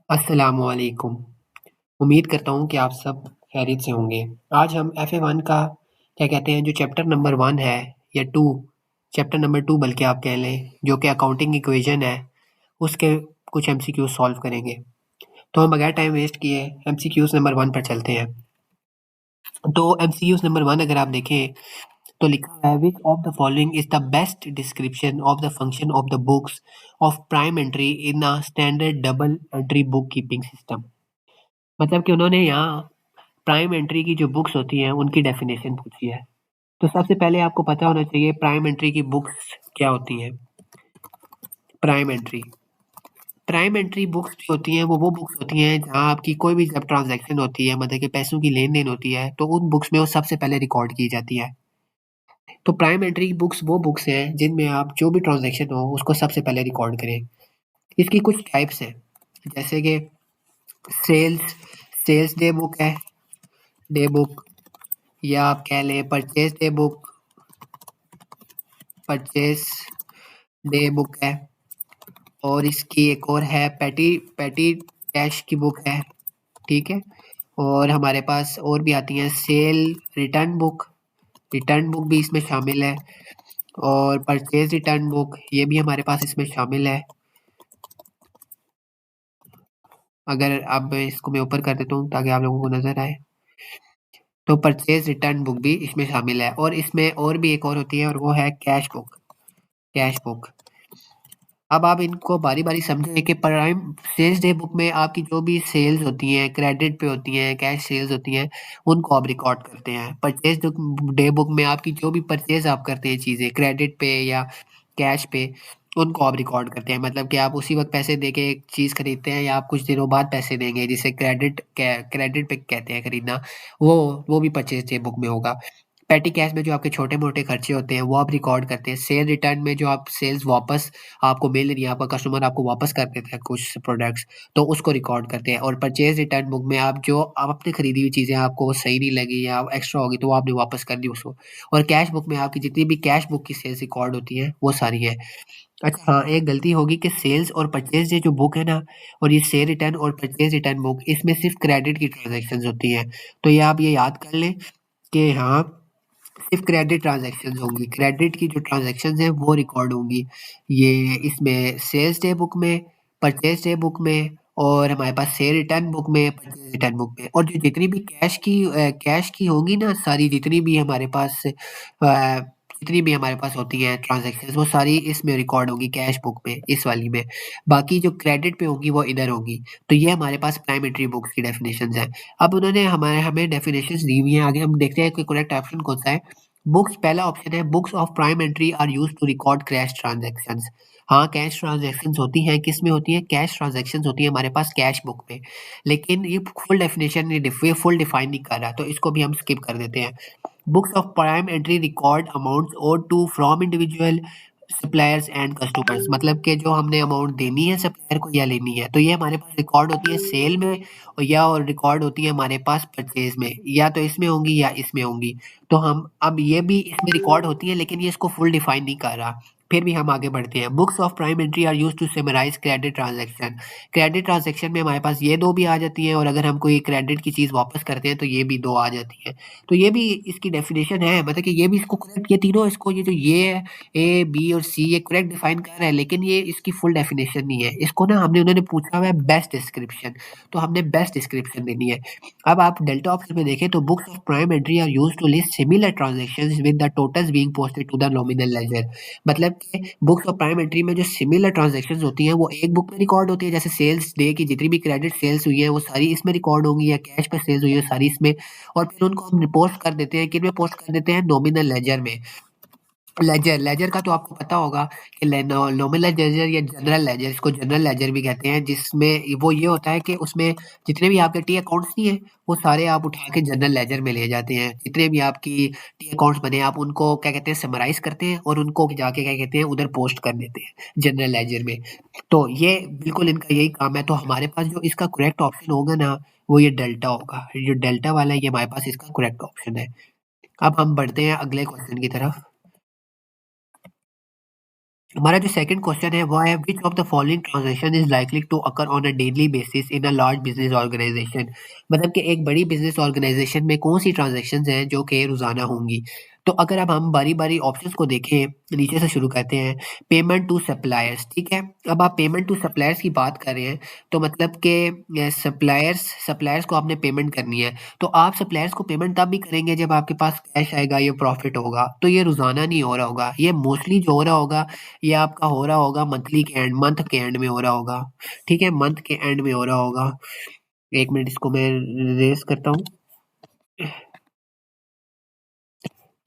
अस्सलामुअलैकुम। उम्मीद करता हूँ कि आप सब खैरियत से होंगे। आज हम FA1 का क्या कहते हैं जो चैप्टर नंबर 1 है या 2 चैप्टर नंबर 2 बल्कि आप कह लें जो कि अकाउंटिंग इक्वेशन है, उसके कुछ एमसीक्यूज़ सॉल्व करेंगे। तो हम बगैर टाइम वेस्ट किए एमसीक्यूज़ नंबर 1 पर चलते हैं। तो एमसीक्यूज़ नंबर 1 अगर आप देखें तो लिखा है which of the following is the best description of the function of the books of prime entry in a standard double entry book keeping system. मतलब कि उन्होंने यहाँ प्राइम एंट्री की जो बुक्स होती हैं उनकी डेफिनेशन पूछी है। तो सबसे पहले आपको पता होना चाहिए प्राइम एंट्री की बुक्स क्या होती हैं। Prime entry prime entry books जो होती हैं वो बुक्स होती हैं जहाँ आपकी कोई भी जब ट्रांजैक्शन होती है मतलब कि पैसों की लेन-देन होती है तो उन बुक्स में वो सबसे पहले रिकॉर्ड की जाती है। तो प्राइम एंट्री की बुक्स वो बुक्स हैं जिनमें आप जो भी ट्रांजैक्शन हो उसको सबसे पहले रिकॉर्ड करें। इसकी कुछ टाइप्स हैं जैसे कि सेल्स सेल्स डे बुक है, डे बुक या आप कह लें purchase day book, purchase day book है और इसकी एक और है पेटी पेटी कैश की बुक है, ठीक है? और हमारे पास और भी आती हैं सेल रिटर्न बुक भी इसमें शामिल है और परचेज़ रिटर्न बुक ये भी हमारे पास इसमें शामिल है। अगर अब इसको मैं ऊपर कर देता हूँ ताकि आप लोगों को नज़र आए। तो परचेज़ रिटर्न बुक भी इसमें शामिल है और इसमें और भी एक और होती है और वो है कैश बुक। अब आप इनको बारी-बारी समझें कि प्राइम सेल्स डे बुक में आपकी जो भी सेल्स होती हैं, क्रेडिट पे होती हैं, कैश सेल्स होती हैं, उनको आप रिकॉर्ड करते हैं। परचेज़ डे बुक में आपकी जो भी परचेज़ आप करते हैं चीज़ें क्रेडिट पे या कैश पे, उनको आप रिकॉर्ड करते हैं। मतलब कि आप उसी वक़्त पैसे देके एक चीज़ खरीदते हैं या आप कुछ दिनों बाद पैसे देंगे, जिसे क्रेडिट पे कहते हैं खरीदना, वो भी परचेज़ डे बुक में होगा। पेटी कैश में जो आपके छोटे-मोटे खर्चे होते हैं, वो आप रिकॉर्ड करते हैं। सेल रिटर्न में जो आप सेल्स वापस आपको मिल रही है, आपका कस्टमर आपको वापस कर देता है कुछ प्रोडक्ट्स, तो उसको रिकॉर्ड करते हैं और परचेज़ रिटर्न बुक में आप आपने खरीदी हुई चीज़ें आपको सही नहीं लगी या एक्स्ट्रा होगी, तो वो आपने वापस कर दी उसको और कैश बुक में आपकी जितनी भी कैश बुक की सेल्स रिकॉर्ड होती हैं, वो सारी हैं। अच्छा हाँ, एक गलती होगी कि सेल्स और परचेज़ ये जो बुक है ना और ये सेल रिटर्न और परचेज़ रिटर्न बुक, इसमें सिर्फ़ क्रेडिट की ट्रांज़ैक्शंस होती हैं। तो ये आप ये याद कर लें कि हाँ सिर्फ क्रेडिट ट्रांजैक्शंस होंगी। क्रेडिट की जो ट्रांजैक्शंस हैं वो रिकॉर्ड होंगी। ये इसमें सेल्स डे बुक में, परचेज़ डे बुक में और हमारे पास सेल रिटर्न बुक में, परचेज़ रिटर्न बुक में और जो जितनी भी कैश की होंगी ना सारी जितनी भी हमारे पास जितनी भी हमारे पास होती हैं ट्रांजैक्शंस वो सारी इसमें रिकॉर्ड होंगी कैश बुक में, इस वाली में। बाकी जो क्रेडिट पे होंगी वो इधर होंगी। तो ये हमारे पास प्राइम एंट्री बुक्स की डेफिनिशंस हैं। अब उन्होंने हमें डेफिनेशंस दी हुई हैं, आगे हम देखते हैं कि करेक्ट ऑप्शन कौन-सा है। बुक्स पहला ऑप्शन है books of prime entry are used to record cash transactions. हाँ, कैश ट्रांज़ैक्शंस होती हैं, किसमें होती हैं? कैश ट्रांज़ैक्शंस होती हैं हमारे पास कैश बुक में। लेकिन ये फुल डेफिनिशन नहीं ये फुल डिफाइन नहीं कर रहा, तो इसको भी हम स्किप कर देते हैं। Books of prime entry record amounts owed to from individual suppliers and customers मतलब कि जो हमने अमाउंट देनी है सप्लायर को या लेनी है, तो ये हमारे पास रिकॉर्ड होती है सेल में और रिकॉर्ड होती है हमारे पास परचेज़ में, या तो इसमें होंगी या इसमें होंगी। तो हम अब ये भी इसमें रिकॉर्ड होती है लेकिन ये इसको फुल डिफाइन नहीं कर रहा। फिर भी हम आगे बढ़ते हैं। Books of prime entry are used to summarise credit transaction. Credit transaction में हमारे पास ये 2 भी आ जाती हैं और अगर हम कोई क्रेडिट की चीज़ वापस करते हैं तो ये भी 2 आ जाती हैं। तो ये भी इसकी डेफिनिशन है मतलब कि ये भी इसको करेक्ट ये तीनों इसको ये जो ये है ए, बी और सी ये करेक्ट डिफाइन कर रहा है लेकिन ये इसकी फुल डेफिनेशन नहीं है। इसको ना उन्होंने पूछा हुआ है बेस्ट डिस्क्रिप्शन, तो हमने बेस्ट डिस्क्रिप्शन देनी है। अब आप डेल्टा ऑप्शन में देखें तो books of prime entry are used to list similar transactions with the totals being posted to the nominal ledger. मतलब कि बुक्स ऑफ प्राइम एंट्री में जो सिमिलर ट्रांज़ैक्शंस होती हैं वो एक बुक में रिकॉर्ड होती है जैसे सेल्स डे की जितनी भी क्रेडिट सेल्स हुई है वो सारी इसमें रिकॉर्ड होंगी या कैश पे सेल्स हुई है सारी इसमें और फिर उनको हम पोस्ट कर देते हैं किन में पोस्ट कर देते हैं नॉमिनल लेजर में। लेजर का तो आपको पता होगा कि नॉमिनल लेजर या जनरल लेजर इसको जनरल लेजर भी कहते हैं जिसमें वो ये होता है कि उसमें जितने भी आपके टी अकाउंट्स नहीं है वो सारे आप उठा के जनरल लेजर में ले जाते हैं जितने भी आपकी टी अकाउंट्स बने आप उनको क्या कहते हैं समराइज करते हैं और उनको जाके क्या कहते हैं उधर पोस्ट कर देते हैं जनरल लेजर में। तो ये बिल्कुल इनका यही काम है तो हमारे पास जो इसका करेक्ट ऑप्शन होगा ना वो ये डेल्टा होगा जो डेल्टा वाला है ये हमारे पास इसका करेक्ट ऑप्शन है। अब हम बढ़ते हैं अगले क्वेश्चन की तरफ। हमारा जो सेकंड क्वेश्चन है वो है which of the following transaction is likely to occur on a daily basis in a large business organisation. मतलब कि एक बड़ी बिजनेस ऑर्गेनाइजेशन में कौन सी ट्रांजैक्शंस हैं जो कि रोजाना होंगी। तो अगर अब हम बारी बारी ऑप्शंस को देखें, नीचे से शुरू करते हैं। पेमेंट टू सप्लायर्स, ठीक है। अब आप पेमेंट टू सप्लायर्स की बात कर रहे हैं, तो मतलब कि सप्लायर्स सप्लायर्स को आपने पेमेंट करनी है। तो आप सप्लायर्स को पेमेंट तब भी करेंगे जब आपके पास कैश आएगा, ये प्रॉफिट होगा। तो ये रोजाना नहीं हो रहा होगा, ये मोस्टली जो हो रहा होगा ये आपका हो रहा होगा मंथली के एंड, मंथ के एंड में हो रहा होगा। ठीक है, मंथ के एंड में हो रहा होगा। एक मिनट, इसको मैं रेस करता हूँ।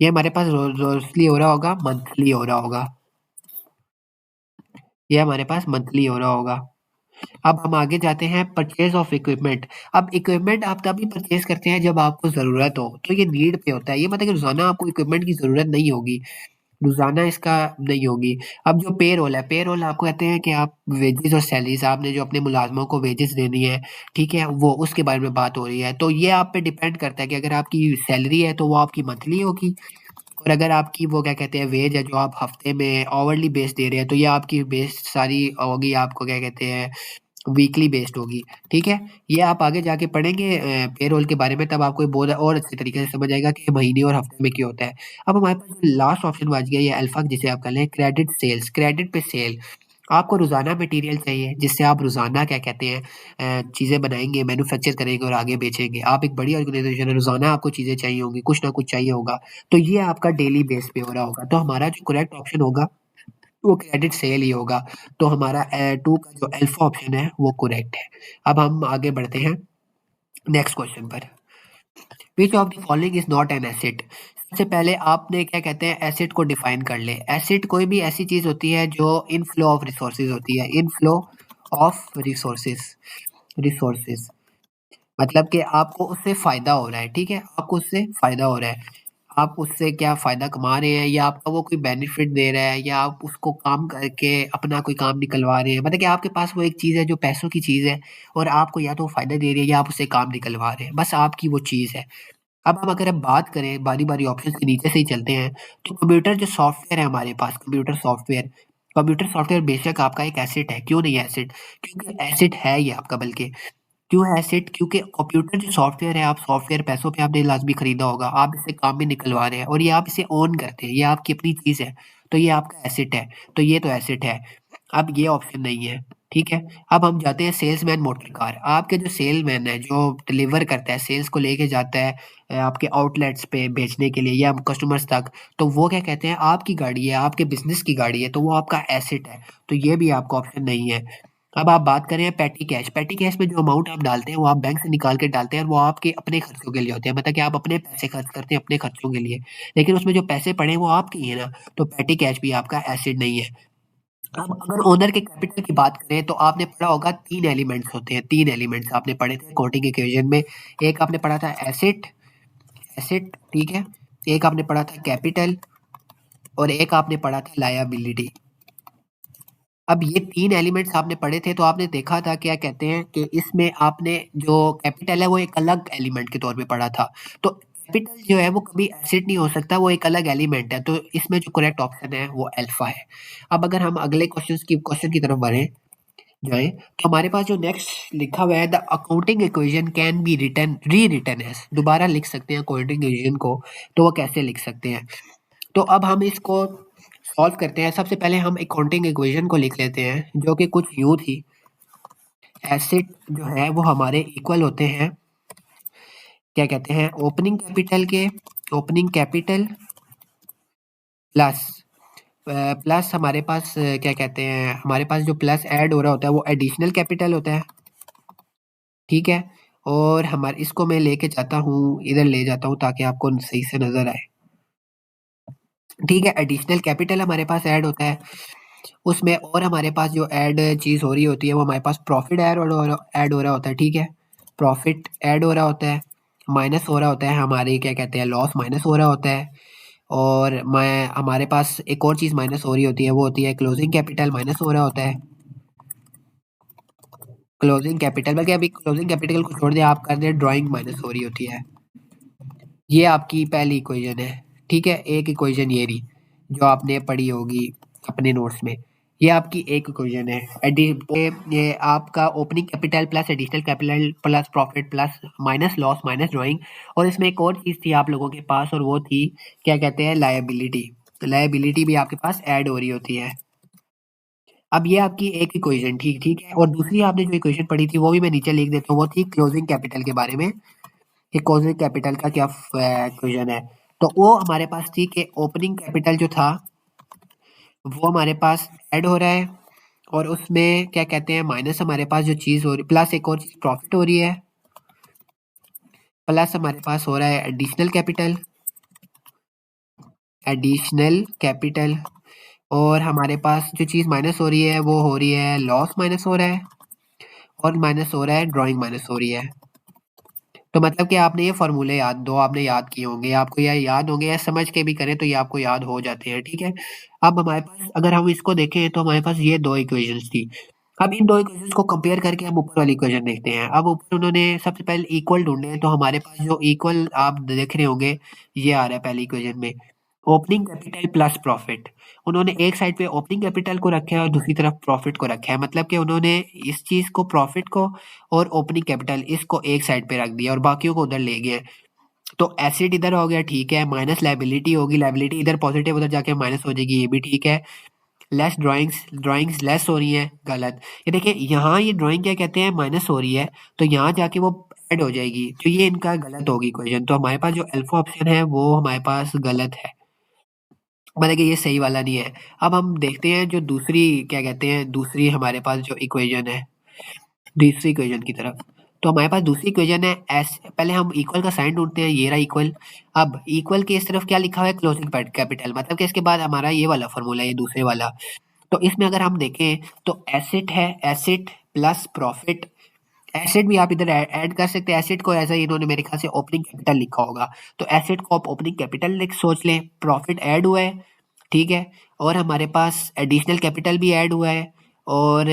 ये हमारे पास रोजली हो रहा होगा, मंथली हो रहा होगा। ये हमारे पास मंथली हो रहा होगा। अब हम आगे जाते हैं परचेज ऑफ इक्विपमेंट। अब इक्विपमेंट आप तभी परचेज करते हैं जब आपको ज़रूरत हो, तो ये नीड पे होता है। ये मतलब कि रोजाना आपको इक्विपमेंट की ज़रूरत नहीं होगी, रोजाना इसका नहीं होगी। अब जो पे रोल है, पे रोल आपको कहते हैं कि आप वेजेस और सैलरीज, आपने जो अपने मुलाजमों को वेजेस देनी है, ठीक है, वो उसके बारे में बात हो रही है। तो ये आप पे डिपेंड करता है कि अगर आपकी सैलरी है तो वो आपकी मंथली होगी, और अगर आपकी वो क्या कहते हैं वेज है जो आप हफ्ते में आवरली बेस दे रहे हैं, तो ये आपकी बेस सारी होगी, आपको क्या कहते हैं वीकली बेस्ड होगी। ठीक है, ये आप आगे जाके पढ़ेंगे पेरोल के बारे में, तब आपको ये बहुत और अच्छे तरीके से समझ आएगा कि महीने और हफ्ते में क्या होता है। अब हमारे पास जो लास्ट ऑप्शन बच गया, ये अल्फा जिसे आप कह लें क्रेडिट सेल्स, क्रेडिट पे सेल। आपको रोजाना मटेरियल चाहिए जिससे आप रोजाना क्या कहते हैं चीजें बनाएंगे, मैन्युफैक्चर करेंगे और आगे बेचेंगे। आप एक बड़ी ऑर्गेनाइजेशन है, रोजाना आपको चीजें चाहिए होंगी, कुछ ना कुछ चाहिए होगा। तो ये आपका डेली बेस पे हो रहा होगा। तो हमारा जो करेक्ट ऑप्शन होगा वो क्रेडिट सेल ही होगा। तो हमारा टू का जो अल्फा ऑप्शन है वो करेक्ट है। अब हम आगे बढ़ते हैं नेक्स्ट क्वेश्चन पर। विच of the following is not an asset. सबसे पहले आपने क्या कहते हैं एसेट को डिफाइन कर ले। एसेट कोई भी ऐसी चीज होती है जो इनफ्लो ऑफ रिसोर्सेज होती है, इनफ्लो ऑफ रिसोर्सेज। रिसोर्सेज मतलब कि आपको उससे फायदा हो रहा है, ठीक है, आपको उससे फायदा हो रहा है। आप उससे क्या फ़ायदा कमा रहे हैं, या आपका वो कोई बेनिफिट दे रहा है, या आप उसको काम करके अपना कोई काम निकलवा रहे हैं। मतलब कि आपके पास वो एक चीज़ है जो पैसों की चीज़ है, और आपको या तो वो फ़ायदा दे रही है या आप उससे काम निकलवा रहे हैं, बस आपकी वो चीज़ है। अब हम अगर हम बात करें बारी-बारी ऑप्शंस के नीचे से ही चलते हैं, तो कंप्यूटर जो सॉफ्टवेयर है हमारे पास, कंप्यूटर सॉफ्टवेयर बेशक आपका एक एसेट है। क्यों नहीं है एसेट? क्योंकि एसेट है ये आपका, बल्कि क्यों है एसेट? क्योंकि कंप्यूटर जो सॉफ्टवेयर है, आप सॉफ्टवेयर पैसों पे आपने लाज़मी खरीदा होगा, आप इससे काम भी निकलवा रहे हैं और ये आप इसे ओन करते हैं, ये आपकी अपनी चीज़ है, तो ये आपका एसेट है। तो ये तो एसेट है। अब ये ऑप्शन नहीं है, ठीक है। अब हम जाते हैं सेल्समैन मोटर कार। आपके जो सेलमैन है जो डिलीवर करता है, सेल्स को लेके जाता है आपके आउटलेट्स पे बेचने के लिए या कस्टमर्स तक, तो वो क्या कहते हैं आपकी गाड़ी है, आपके बिजनेस की गाड़ी है, तो वो आपका एसेट है। तो ये भी आपका ऑप्शन नहीं है। अब आप बात करें पेटी कैश। पेटी कैश में जो अमाउंट आप डालते हैं वो आप बैंक से निकाल के डालते हैं, और वो आपके अपने खर्चों के लिए होते हैं। मतलब कि आप अपने पैसे खर्च करते हैं अपने खर्चों के लिए, लेकिन उसमें जो पैसे पड़े हैं वो आपके ही है ना। तो पेटी कैश भी आपका एसेट नहीं है। अब अगर ओनर के कैपिटल की बात करें, तो आपने पढ़ा होगा तीन एलिमेंट्स होते हैं, तीन एलिमेंट्स आपने पढ़े थे अकाउंटिंग इक्वेशन में। एक आपने पढ़ा था एसेट, एसेट, ठीक है। एक आपने पढ़ा था कैपिटल, और एक आपने पढ़ा था लायबिलिटी। अब ये 3 एलिमेंट्स आपने पढ़े थे, तो आपने देखा था क्या कहते हैं कि इसमें आपने जो कैपिटल है वो एक अलग एलिमेंट के तौर पे पढ़ा था। तो कैपिटल जो है वो कभी एसेट नहीं हो सकता, वो एक अलग एलिमेंट है। तो इसमें जो करेक्ट ऑप्शन है वो अल्फा है। अब अगर हम अगले क्वेश्चन की तरफ बढ़ें जाएँ, तो हमारे पास जो नेक्स्ट लिखा हुआ है the accounting equation can be written rewritten as. दोबारा लिख सकते हैं अकाउंटिंग इक्वेशन को, तो वो कैसे लिख सकते हैं? तो अब हम इसको सॉल्व करते हैं। सबसे पहले हम अकाउंटिंग इक्वेशन को लिख लेते हैं, जो कि कुछ यूँ थी। एसेट जो है वो हमारे इक्वल होते हैं, क्या कहते हैं, ओपनिंग कैपिटल के। ओपनिंग कैपिटल प्लस प्लस हमारे पास क्या कहते हैं, हमारे पास जो प्लस ऐड हो रहा होता है वो एडिशनल कैपिटल होता है, ठीक है। और हमारे इसको मैं लेके जाता हूँ, इधर ले जाता हूँ ताकि आपको सही से नज़र आए। ठीक है, एडिशनल कैपिटल हमारे पास ऐड होता है। उसमें और हमारे पास जो ऐड चीज़ हो रही होती है वो हमारे पास प्रॉफिट ऐड हो रहा होता है, ठीक है। प्रॉफिट ऐड हो रहा होता है, माइनस हो रहा होता है हमारी क्या कहते हैं लॉस माइनस हो रहा होता है। और मैं हमारे पास एक और चीज़ माइनस हो रही होती है, वो होती है क्लोजिंग कैपिटल माइनस हो रहा होता है। क्लोजिंग कैपिटल, बल्कि अभी क्लोजिंग कैपिटल को छोड़ दें, आप कर दें ड्राइंग माइनस हो रही होती है। ये आपकी पहली इक्वेशन है, ठीक है। एक इक्वेशन ये रही जो आपने पढ़ी होगी। अपने नोट्स में। ये आपकी एक इक्वेशन है। ये आपका opening capital plus additional capital plus profit plus minus loss minus drawing. और इसमें एक और चीज़ थी आप लोगों के पास, और वो थी क्या कहते हैं, लायबिलिटी। तो लायबिलिटी भी आपके पास ऐड हो रही होती है। अब ये आपकी एक इक्वेशन ठीक ठीक है। और दूसरी आपने जो इक्वेशन पढ़ी थी वो भी मैं नीचे लिख देता हूँ, वो थी क्लोजिंग कैपिटल के बारे में, कि क्लोजिंग कैपिटल का क्या इक्वेशन है। तो वो हमारे पास थी कि ओपनिंग कैपिटल जो था वो हमारे पास ऐड हो रहा है, और उसमें क्या कहते हैं माइनस हमारे पास जो चीज़ हो रही, प्लस एक और चीज़ प्रॉफिट हो रही है, प्लस हमारे पास हो रहा है एडिशनल कैपिटल, एडिशनल कैपिटल। और हमारे पास जो चीज़ माइनस हो रही है वो हो रही है लॉस माइनस हो रहा है, और माइनस हो रहा है ड्राइंग माइनस हो रही है। तो मतलब कि आपने ये फॉर्मूले आपने याद किए होंगे, आपको ये याद होंगे, या समझ के भी करें तो ये आपको याद हो जाते हैं, ठीक है। अब हमारे पास अगर हम इसको देखें तो हमारे पास ये दो इक्वेशंस थी। अब इन दो इक्वेशंस को कंपेयर करके हम ऊपर वाली इक्वेशन देखते हैं। अब ऊपर उन्होंने सबसे पहले इक्वल ढूंढे हैं, तो हमारे पास जो इक्वल आप देख रहे होंगे ये आ रहा है पहली इक्वेशन में, ओपनिंग कैपिटल प्लस प्रॉफिट। उन्होंने एक साइड पे ओपनिंग कैपिटल को रखा है और दूसरी तरफ प्रॉफिट को रखा है, मतलब कि उन्होंने इस चीज को, प्रॉफिट को और ओपनिंग कैपिटल, इसको एक साइड पे रख दिया और बाकियों को उधर ले गए। तो एसेट इधर हो गया, ठीक है, माइनस लायबिलिटी होगी, लायबिलिटी इधर पॉजिटिव उधर जाके माइनस हो जाएगी, ये भी ठीक है। लेस ड्राइंग्स लेस हो रही है, गलत। ये देखिए यहाँ ये ड्राइंग क्या कहते हैं माइनस हो रही है, तो यहाँ जाके वो ऐड हो जाएगी, तो ये इनका गलत होगी क्वेश्चन। तो हमारे पास जो अल्फा ऑप्शन है वो हमारे पास गलत है, मतलब कि ये सही वाला नहीं है। अब हम देखते हैं जो दूसरी क्या कहते हैं, दूसरी हमारे पास जो इक्वेशन है, दूसरी इक्वेशन की तरफ। तो हमारे पास दूसरी इक्वेशन है एस, पहले हम इक्वल का साइन ढूंढते हैं, ये रहा इक्वल। अब इक्वल के इस तरफ क्या लिखा हुआ है, क्लोजिंग कैपिटल, मतलब कि इसके बाद हमारा ये वाला फॉर्मूला है, ये दूसरे वाला। तो इसमें अगर हम देखें तो एसेट है, एसेट प्लस प्रॉफिट। एसेट भी आप इधर ऐड कर सकते हैं, एसेट को ऐसा ही इन्होंने मेरे ख्याल से ओपनिंग कैपिटल लिखा होगा, तो एसेट को आप ओपनिंग कैपिटल लिख सोच लें। प्रॉफिट ऐड हुआ है, ठीक है, और हमारे पास एडिशनल कैपिटल भी ऐड हुआ है, और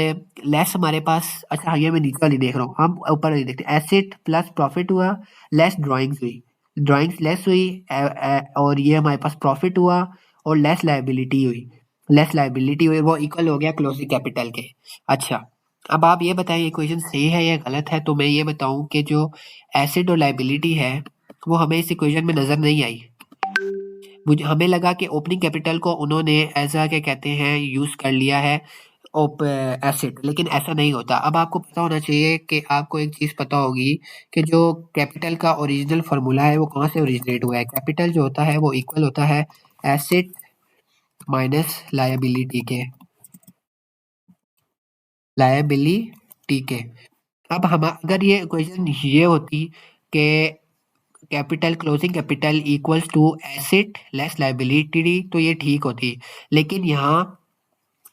लेस हमारे पास, अच्छा ये मैं नीचे वाली देख रहा हूँ, हम ऊपर वाली देखते हैं। एसेट प्लस प्रॉफिट हुआ, लेस ड्राइंग्स हुई, ड्राइंग्स लेस हुई, और ये हमारे पास प्रॉफिट हुआ, और लेस लायबिलिटी हुई, लेस लायबिलिटी हुई, वो इक्वल हो गया क्लोजिंग कैपिटल के। अच्छा, अब आप ये बताएं इक्वेशन सही है या गलत है। तो मैं ये बताऊं कि जो एसेट और लायबिलिटी है वो हमें इस इक्वेशन में नजर नहीं आई। मुझे हमें लगा कि ओपनिंग कैपिटल को उन्होंने ऐसा क्या कहते हैं यूज कर लिया है एसेट, लेकिन ऐसा नहीं होता। अब आपको पता होना चाहिए कि आपको एक चीज पता होगी कि जो कैपिटल का ओरिजिनल फार्मूला है वो कहाँ से ओरिजिनेट हुआ है। कैपिटल जो होता है वो इक्वल होता है एसेट माइनस लायबिलिटी के, लायबिलिटी के। अब हम अगर ये इक्वेशन ये होती कि capital closing capital equals to asset less liability, तो ये ठीक होती। लेकिन यहाँ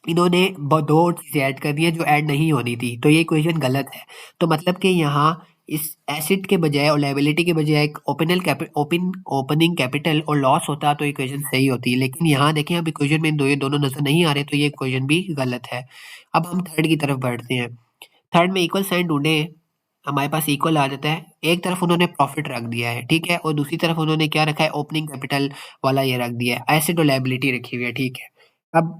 इन्होंने दो चीजें ऐड कर दी है जो ऐड नहीं होनी थी, तो ये इक्वेशन गलत है। तो मतलब कि यहाँ इस एसिड के बजाय और लायबिलिटी के बजाय एक ओपनिंग कैपिटल और लॉस होता तो इक्वेशन सही होती। लेकिन यहाँ देखें अब इक्वेशन में ये दोनों नजर नहीं आ रहे, तो ये इक्वेशन भी गलत है। अब हम थर्ड की तरफ बढ़ते हैं। थर्ड में इक्वल साइन ढूंढे, हमारे पास इक्वल आ जाता है। एक तरफ उन्होंने प्रॉफिट रख दिया है, ठीक है, और दूसरी तरफ उन्होंने क्या रखा है, ओपनिंग कैपिटल वाला ये रख दिया है, एसेट और लायबिलिटी रखी हुई है, ठीक है। अब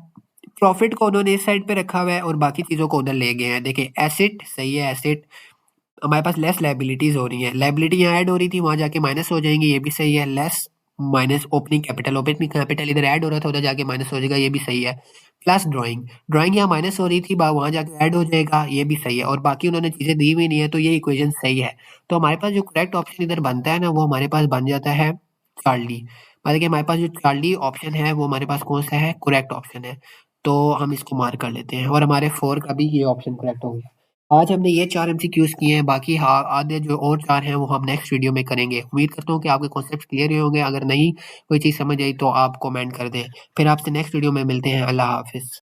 प्रॉफिट को उन्होंने इस साइड पे रखा हुआ है और बाकी चीजों को उधर ले गए हैं। देखिए एसेट सही है, एसेट हमारे पास लेस लायबिलिटीज हो रही है, लायबिलिटी यहाँ ऐड हो रही थी वहां जाके माइनस हो जाएंगी, ये भी सही है। लेस माइनस ओपनिंग कैपिटल इधर ऐड हो रहा था उधर जाके माइनस हो जाएगा, ये भी सही है। प्लस ड्राइंग, ड्राइंग यहाँ माइनस हो रही थी वहां जाके ऐड हो जाएगा, ये भी सही है। और बाकी उन्होंने चीजें दी हुई नहीं है, तो ये इक्वेशन सही है। तो हमारे पास जो करेक्ट ऑप्शन इधर बनता है ना, वो हमारे पास बन जाता है चार्ली। मतलब कि हमारे पास जो चार्ली ऑप्शन है वो हमारे पास कौन सा है, करेक्ट ऑप्शन है। तो हम इसको मार्क कर लेते हैं, और हमारे 4 का भी ये ऑप्शन करेक्ट हो गया। आज हमने ये 4 एमसीक्यूज किए हैं, बाकी हाँ आधे जो और 4 हैं वो हम नेक्स्ट वीडियो में करेंगे। उम्मीद करता हूँ कि आपके कॉन्सेप्ट क्लियर ही होंगे। अगर नहीं कोई चीज़ समझ आई तो आप कमेंट कर दें। फिर आपसे नेक्स्ट वीडियो में मिलते हैं। अल्लाह हाफिज़।